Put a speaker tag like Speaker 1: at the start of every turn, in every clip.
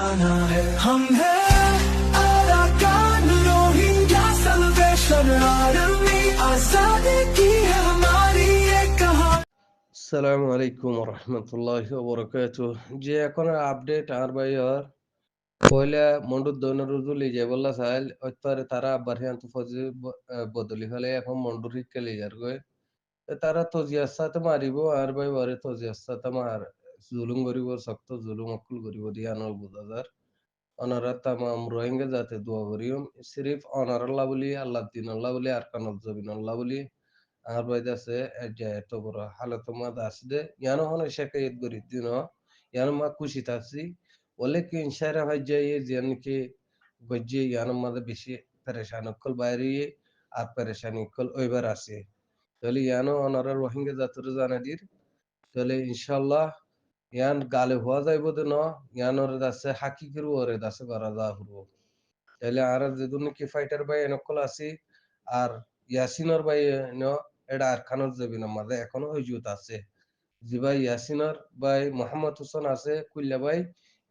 Speaker 1: आना है हम हैं अराकान रोहिंग्या सल्वेशन आर्मी आजादी की है हमारी ये कहानी।
Speaker 2: আসসালামু আলাইকুম রহমতুল্লাহি ওবরাকাতুহ। যে এখন আপডেট আর ভাইয়ার পয়লা মন্ডুর দৈনরুজুলি যে বললা সাইল অত্যারে তারা আব্বার হিয়ান্ত ফজি বদলি হলে এখন মন্ডুর হিক্কে লিজার গয় তারা তজিয়ার সাথে মারিব আর ভাই বারে তজিয়ার সাথে মার জুলুম করিব শক্ত জুলুম অকুল করিব দিয়ে আনল বুঝাজার অনারা তামাম রোহিঙ্গা জাতে দোয়া করিম সিরিফ অনার আল্লাহ বলি আল্লাহ দিন আল্লাহ বলি আর কানত জবিন আল্লাহ বলি আর বাইদ আছে যে এত বড় হালত মাদ আসবে ইয়ানো হন শেখায়ত করি দিন ইয়ানো মা খুশি থাকছি বলে কি ইনশারা ভাই যাই যেন কি গজ্জি ইয়ানো মাদে বেশি পেরেশান কল বাইরে আর পেরেশানি কল ওইবার আছে তাহলে ইয়ানো অনারা রোহিঙ্গা জাতির জানাদির তাহলে ইনশাল্লাহ ইয়ান গালে হওয়া যাইব ন ইয়ানোর দাসে হাকিকির ওরে দাসে করা যা হবো তাহলে আর যেদুন কি ফাইটার ভাই এনকল আছি আর ইয়াসিনর ভাই ন এটা আর খানোর যাবি না মাঝে এখনো হইজুত আছে জি ভাই ইয়াসিনর ভাই মোহাম্মদ হোসেন আছে কুল্লা ভাই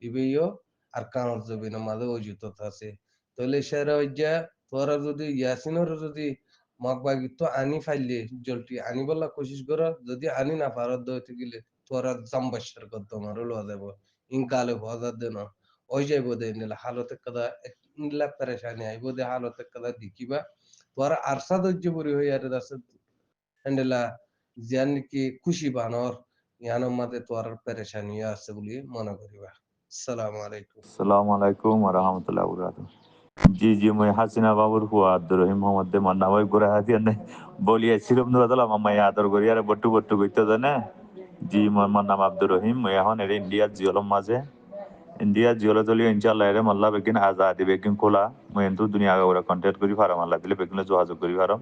Speaker 2: ইবেইও আর কানোর যাবি না মাঝে হইজুত আছে তাহলে সেরা হইয়া তোরা যদি ইয়াসিনর যদি মগবাগিত্ব আনি ফাইলে জলটি আনি বলা কোশিশ কর যদি আনি না পারত দইতে গেলে তোরা জাম্বাসার কত মারো লওয়া যাব ইনকালে হওয়া দেন ওই যাইব দে নিলে হালতে কাদা নিলা পেরেশানি আইব দে হালতে কাদা দেখিবা তোরা আরসা ধৈর্য পরি হই আর আছে হ্যান্ডেলা জিয়ান কি খুশি বানর ইয়ানোর মাঝে তোর পেরেশানি আছে বলে মনে করিবা। আসসালামু আলাইকুম।
Speaker 3: আসসালামু আলাইকুম ওয়া রাহমাতুল্লাহি ওয়া বারাকাতুহু। জি জি মই হাসিনা বাবুর হুয়া আব্দুর রহিম মোহাম্মদ দে মান্না ভাই গোরা হাতি আনে বলিয়া সিরম নদলা মাম্মা আদর করি আর বট্টু বট্টু কইতে জানে। জি মোর নাম আব্দুর রহিম মই এখন এর ইন্ডিয়ার জিওলম মাঝে ইন্ডিয়া জিওলো চলি ইনশাআল্লাহ এর মাল্লা বেগিন আজাদি বেগিন খোলা মই এন্তু দুনিয়া ওরা কন্টাক্ট করি ফারাম আল্লাহ দিলে বেগিন যোগাযোগ করি ফারাম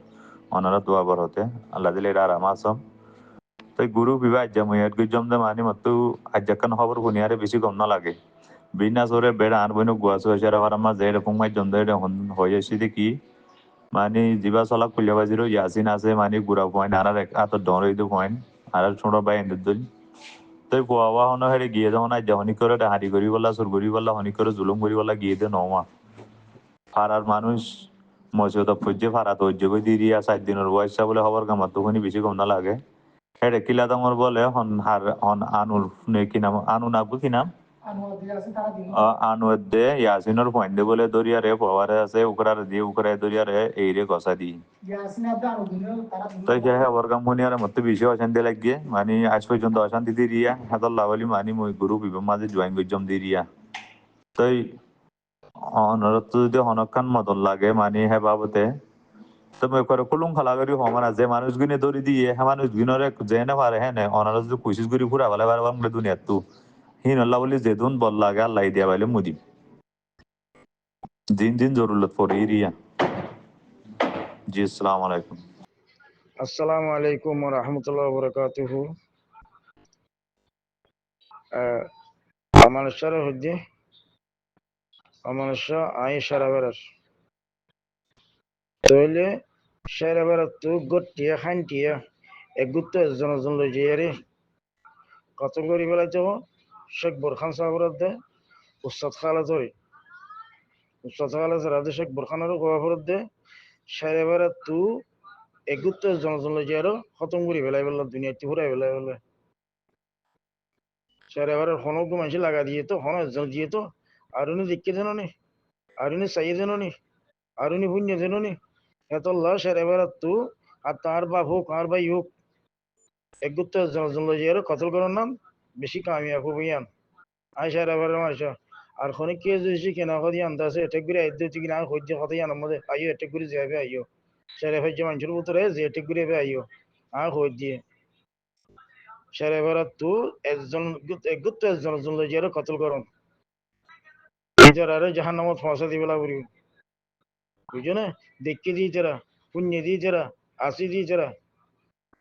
Speaker 3: অনারা দোয়া বর হতে আল্লাহ দিলে এটা আরাম আসম তাই গুরু বিবাহ মই এর গজম দে মানি মতো আজাকান খবর শুনিয়ারে বেশি গম না লাগে বিনা সরে বেড়া আর বইনো গুয়াছো এসারা ফারামা যে এরকম মাই জন্দ এটা হয়েছি দেখি মানে জিবা চলা খুলিয়া বাজিরো ইয়াসিন আছে মানে গুড়া পয়েন্ট আর এত ডর হইতো পয়েন্ট আর ছোট ভাই এন্ডের দল তই গোয়া হন হেরে গিয়ে যখন আজ হনি করে হাঁড়ি করি বললা সুর করি বললা হনি করে জুলুম করি বললা গিয়ে দে নমা ফারার মানুষ মসজিদ পর্যে ফারা তো যোগ দিয়ে 4 দিনের বয়সা বলে খবর কামার তখনই বেশি কম না লাগে হেরে কিলা দামর বলে হন হার হন আনুর নে কি নাম আনু নাকবো কি নাম আনুয়ার দে ইয়াসিনের পয়েন্ট দে বলে দরিয়া রে পাওয়ারে আছে উকরার দিয়ে উকরায় দরিয়া রে এই রে গসা দি তাই কে খবর কাম মনি আর মত বেশি অশান্তি লাগিয়ে মানে আজ পর্যন্ত অশান্তি দিয়ে রিয়া হাতর লাভলি মানে মই গুরু বিবে মাঝে জয়েন করজম দিয়ে রিয়া তাই অনরত যদি হনকান মতন লাগে মানে হে বাবতে তুমি করে কুলুম খালা করি হমানা যে মানুষগুলি দৌড়ি দিয়ে হ্যাঁ মানুষগুলোরে যে না পারে হ্যাঁ অনারা যদি কোশিশ করি ঘুরা ভালো পারবার আমরা দুনিয়ার তো হিন আল্লাহ বলি যেদুন বল লাগে আল্লাহ দিয়া পাইলে মুদিব দিন দিন জরুরত পড়ে রিয়া জি আসসালামু আলাইকুম।
Speaker 4: আসসালামু আলাইকুম ওয়া রাহমাতুল্লাহি ওয়া বারাকাতুহু। অমানুষের হচ্ছে অমানুষ আই সারা বেড়ার তইলে সারা বেড়ার তো গটিয়া খান্টিয়া একগুত্ত একজন লই যাইয়ারে কত করি বেলায় তো শেখ বোরখান সাহাবরত দে উস্তাদ খালা ধরে উস্তাদ খালা ধরে শেখ বোরখানেরও গোয়াফরত দে সারা বেড়ার তো একগুত্ত একজন লই যাইয়ারও খতম করি বেলায় বেলা দুনিয়াতে ঘুরাই বেলায় বেলা সারা বেড়ার হনক মানুষ লাগা দিয়ে তো হন একজন দিয়ে তো আরুনি দেখতে জানো নি আরুনি চাইয়ে জানো নি আরুনি পুণ্য জানো নি এতল্লাহ সারা বেড়ার তো আর তার বাপ হোক আর ভাই হোক একগুত্ত একজন লই যাইয়ারও কতল করার নাম বেশি কামিয়াব হইয়ান আই সারা বেড়ার মানুষ আর খনে কে যদি কেনা কদি আনতে আছে এটেক করে আইতে হচ্ছে কিনা হইতে কথাই আনার মধ্যে আইও এটেক করে যাবে আইও সারা ভাই যে মানুষের ভিতরে যে এটেক করে আইও আর হই দিয়ে সারা বেড়ার তো একজন একগুত্ত একজন লই যাইয়ারও কতল করন যারা জাহান নামত ফাঁসা দিবেলা করি বুঝছো না দেখতে দিয়েছেরা পুণ্য দিয়েছেরা আসি দিয়েছেরা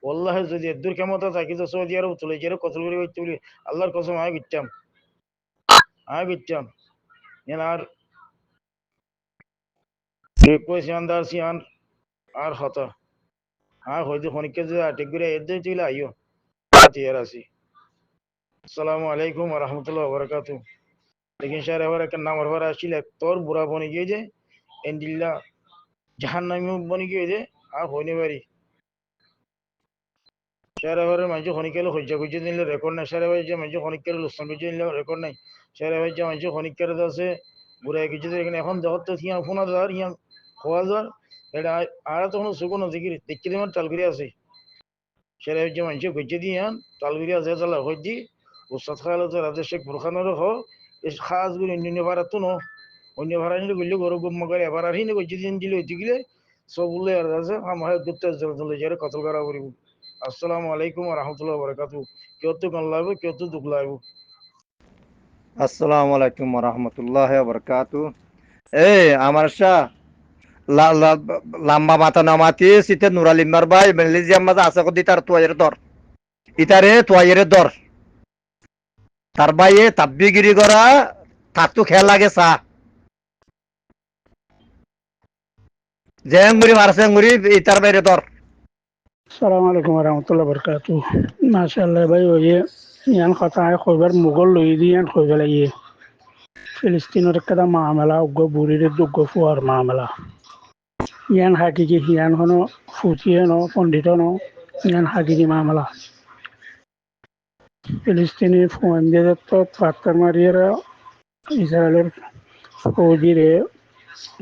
Speaker 4: ওল্লাহ যদি এদুর ক্ষমতা থাকি তো সৌদি আরব তুলে যারা কতল করে হইতে বলি আল্লাহর কসম আয় গিটতাম আর সিয়ানদার সিয়ান আর হতা হয়তো খনিককে যদি আটেক করে এদ চলে আইও তিয়ার আসি। আসসালামু আলাইকুম ওয়া রাহমাতুল্লাহি ওয়া বারাকাতুহু। লেকিন সাহের এবার একটা নামার পর আসছিল তোর বুড়া বনে গিয়ে যে এন্ডিল্লা জাহান নামি বনে গিয়ে যে আর হইনি পারি সাহের এবারের মানুষ খনিকেল হজ্জা খুঁজে নিলে রেকর্ড নাই সাহের এবার যে মানুষ খনিকের লুস্তান খুঁজে নিলে রেকর্ড নাই সাহের এবার যে মানুষ খনিকের আছে বুড়া কিছু এখানে এখন দেখো তো হিয়াং ফোনা যাওয়ার হিয়াং খোয়া যাওয়ার এটা আর তখন সুগুন দেখি দেখি দেওয়ার টাল করে আছে সেরা যে মানুষ খুঁজে দিয়ে টাল করে আছে তাহলে হজ্জি উস্তাদ খাওয়ালো তো রাজের শেখ বুরখানোর হ এই খাসগুলো অন্য ভাড়া তো ন অন্য ভাড়া নিলে গেলে গরু গুম করে এবার আর হিনে খুঁজে দিন দিলে হইতে গেলে সব উল্লে আর আছে আমার ঘুরতে জল যারে কতল করা করিব আসসালামু আলাইকুম রহমতুল্লাহ বরকাতু কেউ তো গান লাগবে কেউ তো দুঃখ লাগবে
Speaker 5: আসসালামু আলাইকুম রহমতুল্লাহ বরকাতু। আমার শাহ লাম্বা মাথা নামাতি সিতে নুরালিমার ভাই মেলিজিয়াম মাঝে আছে কদি তার তোয়াইয়ের দর ইতারে তোয়াইয়ের দর তার ভাইয়ে তাব্বিগিরি করা তার তো খেয়াল লাগে চা জেঙ্গুরি মারসেঙ্গুরি ইতার বাইরে দর।
Speaker 6: সালাম আলাইকুম রহমতুল্লাহ বরকাতু। মাশাআল্লাহ ভাই ওই ইয়ান কথা কইবার মুগল লই দি ইয়ান কইবে লাগিয়ে ফিলিস্তিনের একটা মামলা উগ্র বুড়ির দুগ্গ ফুয়ার মামলা ইয়ান হাকিকি ইয়ান হনো ফুটিয়ে ন পণ্ডিত ন ইয়ান হাকিকি মামলা ফিলিস্তিনি ফোন দিয়ে তো পাত্তার মারিয়ে ইসরায়েলের ফৌজিরে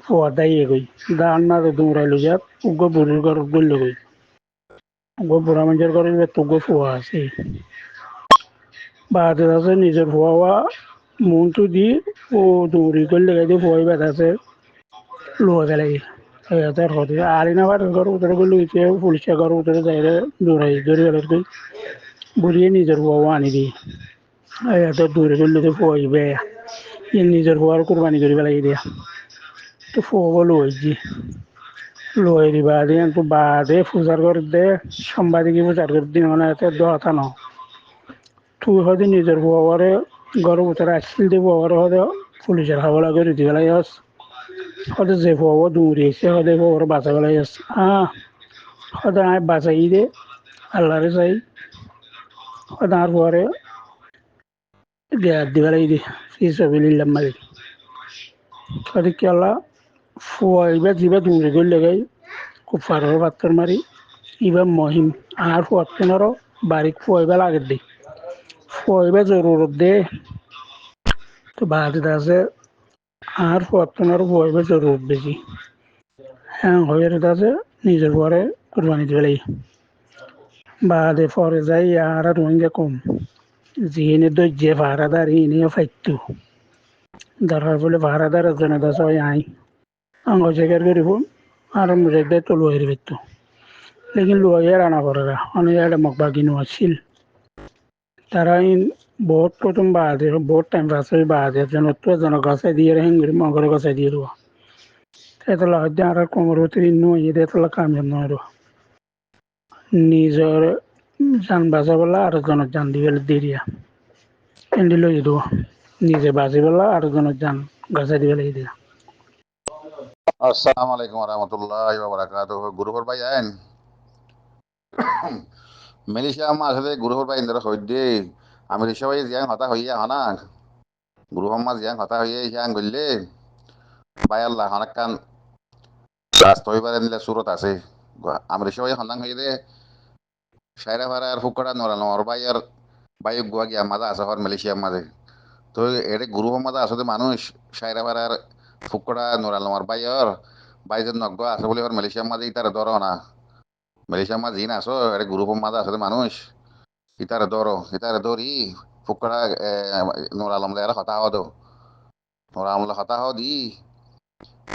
Speaker 6: ফুয়া দাইয়ে গই দান না দৌড়াইলো যাত উগ্র বুড়ির ঘর গইল গই বুড়া মানুষের ঘরে তুগো ফুয়া আছে বাদে আছে নিজের ফুয়া মনটো দি ও দৌড়ি করলে গাইতে ফুয়াই বেড়াছে লোয়া গেলে তার হতে আর না বার ঘর উতরে গেলে পুলিশে ঘর উতরে যাই দৌড়াই দৌড়ি গেলে বুড়িয়ে নিজের ফুয়া আনি দি এত দৌড়ে করলে তো ফুয়াই বেয়া নিজের ফুয়ার কোরবানি করি পেলাই দিয়া তো ফুয়া লইছি লই দিবা দিয়ে তো বাদে পূজার করে দে সাংবাদিক পূজার করে দিন মানে এত দহতা ন তুই হয়তো নিজের বাবারে ঘর ভিতরে আসছিল দিয়ে বাবার হয়তো পুলিশের হাওলা করে দিয়ে গেলাই আস হয়তো যে বাবা দৌড়িয়েছে হয়তো বাবার বাঁচা গেলাই আস হয়তো আমি বাঁচাই দে আল্লাহরে চাই হয়তো আর পরে দেয়ার দিবেলাই দে সেই ছবি নিলাম মারি হয়তো কি আল্লাহ ফুয়াইবা যিবা দৌড়ে গেল লেগাই খুব ফারর পাত্তর মারি ইবা মহিম আর ফুয়ার বাড়ির ফুয়াইবা লাগে দে ফুয়াইবা জরুরত দে তো বাড়িতে আছে আর ফুয়ার ফুয়াইবা জরুরত বেশি হ্যাঁ হয়ে আছে নিজের পরে কোরবানি দিবে বাদে পরে যাই আর রোহিঙ্গা কম যিনি দৈর্যে ভাড়াদার ইনি ফাইতু দরকার বলে ভাড়াদার একজনে দাস আই আঙ্গ জায়গার করিব আর মুজাইদে তো লয়ের বেতু লেকিন লয়ের আনা করে অনেক একটা মকবাগি আছিল তারা বহুত প্রথম বাদে বহুত টাইম পাস বাদে জন গাছে দিয়ে হেঙ্গুরি মগর গাছে দিয়ে দেবো এতলা হয়তো আর কোমর ভিতরে নয় এতলা কামিয়াব নয় নিজের যান বাজা বলা আর জনের যান দিয়ে দিয়া এন্ডি লই দেবো নিজে বাজি বলা আর জনের যান গাছে দিয়ে দিয়া।
Speaker 7: আসসালামু আলাইকুম রহমতুল্লাহ বারাকাতুহ গুরুহর ভাই আইন মেলিশিয়া মা আসলে গুরুহর ভাই ইন্দর সৈদ্যে আমি ঋষভ ভাই জিয়াং হতা হইয়া হনা গুরুহর মা জিয়াং হতা হইয়া হিয়াং গইলে ভাই আল্লাহ হনাকান রাস্তা হইবারে নিলে সুরত আছে আমি ঋষভ ভাই হন্দাং হইয়ে দে সাইরা ভাড়া আর ফুকড়া নরানো আর ভাই আর ভাই গুয়া গিয়া মাঝে আছে হর মালয়েশিয়ার মাঝে তো এটা গুরুহর মাঝে আসলে মানুষ সাইরা ভাড়ার ফুকড়া নরানো আর ভাই আর বাইজন নগ্গ আছে বলে মালয়েশিয়ার মাঝে ইতারে ধরো না মালয়েশিয়ার মাঝে না আসো এটা গ্রুপের মাঝে আসলে মানুষ ইতারে ধরি ফুকড়া নোর আলমলে আর হতা হতো নোর আলমলে হতা হও দি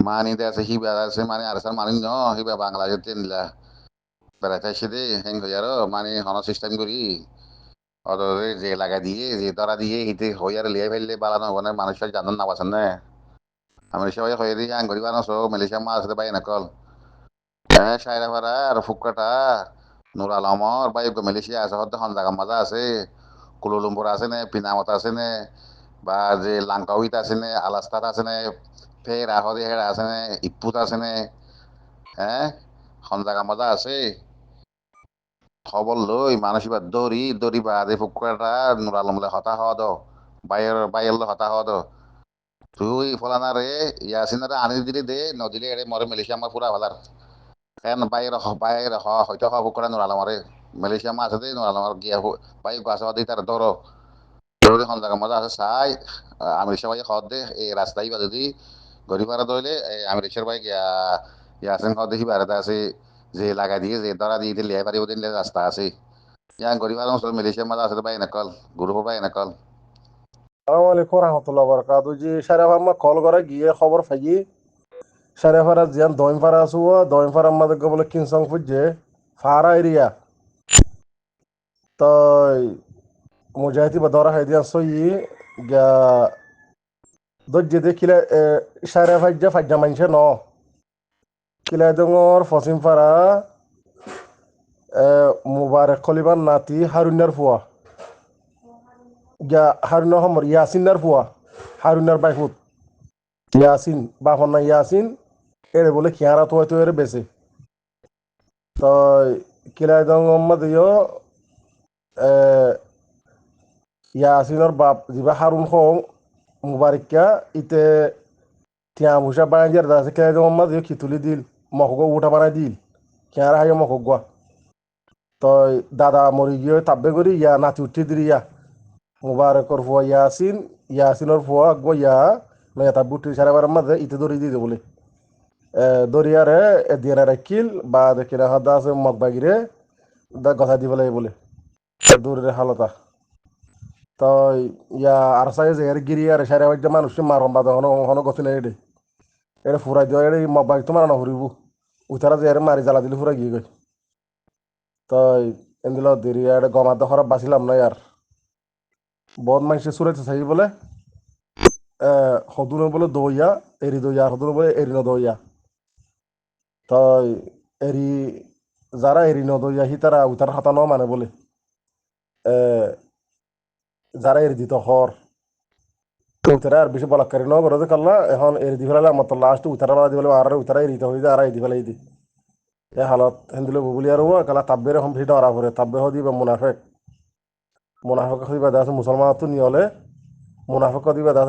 Speaker 7: মানি দে আছে হিবা আছে মানে আর স্যার মানি ন হিবা বাংলাদেশের ট্রেন দিলা বেড়াতে এসে দে হেং হয়ে আর মানে হন সিস্টেম করি অত যে লাগা দিয়ে যে ধরা দিয়ে হিতে হই আর লিয়ে ফেললে বালানো মানে মানুষের জানান না পাচ্ছেন না আমি সবাই হয়ে দিয়ে আং করি বানাসো মালয়েশিয়ার মাছ আছে বাই নকল হ্যাঁ সাইরা ভাড়া আর ফুকাটা নুর আলমর বা মালয়েশিয়া আছে হয়তো হন জায়গা মজা আছে কুলুলুম্পুর আছে নে পিনামত আছে নে বা যে লাংকাউইত আছে নে আলাস্তাত আছে নে ফের আহরি হেরা আছে নে ইপুত আছে নে হ্যাঁ হন জায়গা মজা আছে খবর লই মানুষ এবার দৌড়ি বাদে ফুকাটা নুর আলমলে হতা হওয়া দো বাইয়ের হতা হওয়া দো তুই ফলানা রে ইয়াসিনারে আনি দিলি দে নদিলে এড়ে মরে মালয়েশিয়া আমার পুরা ভালার কেন বাইরে হয়তো হব করে নোরালাম আরে মালয়েশিয়া মা আছে দে নোরালাম আর গিয়া বাই গাছ দি তার ধরো ধরে হন জায়গা মজা আছে চাই আমি সবাই খাওয়া দে এই রাস্তায় বাজে দি গরিবারা ধরলে আমি রিক্সার বাইক ইয়াসিন খাওয়া দেখি বাইরে আছে যে লাগাই দিয়ে যে ধরা দিয়ে দিলে পারিব দিলে রাস্তা আছে ইয়া গরিবার মালয়েশিয়া মজা আছে বাই নকল গ্রুপ বাই নকল
Speaker 8: আসসালামু আলাইকুম রহমতুল্লাহ বরকাতু জি সারেফ আম্মা কল করে গিয়ে খবর পাইয়ে সারেফারা জিয়ান দইমপাড়া আছো দইমপাড়া আমাদের বলে কিনসং ফুজে ফারা এরিয়া তো মুজাহিদি বা দরা হাইদিয়ান সই গা দজ্জে দে কিলা সারেফাজ্জা ফাজ্জা মানছে ন কিলা দঙর ফসিম ফারা মুবারক খলিবার নাতি হারুনার ফুয়া গা হারুনার হমর ইয়াসিনার ফুয়া হারুনার বাইফুত ইয়াসিন বাপর না ইয়াসিন এরে বলে খেয়ারা তো হয়তো এর বেছে তো কিলাই দং দিও ইয়াসিনের বাপ যিবা হারুন হং মুবারিকা ইতে টিয়া মুসা বানাই দিয়ার দাসে কিলাই দং দিও খিতুলি দিল মহগো উঠা বানাই দিল খেয়ারা হাইয়া মহগুয়া তো দাদা মরি গিয়ে তাব্বে করি ইয়া নাতি উঠি দিলি ইয়া মুবারকর ফুয়া ইয়াসিন ইয়াসিনের ফুয়া আগবো ইয়া নয়া তাব্বু উঠি সারা বারের মাঝে ইতে দড়ি দিয়ে বলে দরিয়ারে দিয়ে রাখিল বা দেখিলে হাদা আছে মগ বাগিরে গথা দি পেলাই বলে দূরের হালতা তো ইয়া আর সাই যে গিরি আর সারা বাজ্য মানুষ মারম বাদ হন গতি নাই এডে এটা ফুরাই দিও এডে মগ বাগ তো মারানো ফুরিব উতারা যে মারি জ্বালা দিলে ফুরা গিয়ে গই তো এন্দিল দেরি এটা গমাতে খরাব বাঁচিলাম না আর বহুত মানুষে চুরাইতে চাই বলে সদুনে বলে দইয়া এরি দইয়া সদুনে বলে এরি নদইয়া তাই এরি যারা এরি নদইয়া হি তারা উতার হাতা ন মানে বলে যারা এরি দিত হর উতারা আর বেশি বলাকারি ন করে কাল্লা এখন এরি দি ফেলালে আমার তো লাস্ট উতারা দি ফেলে আর উতারা এরিতে হয়ে যায় আর এরি ফেলাই দি এ হালত হেন্দিলে বুবুলি আর কালা তাব্বের এখন ভিড় ধরা পড়ে তাব্বে হদিবে মুনাফেক হইবা দেখা মুসলমান তো নিয়লে মুনাফেক হদিবা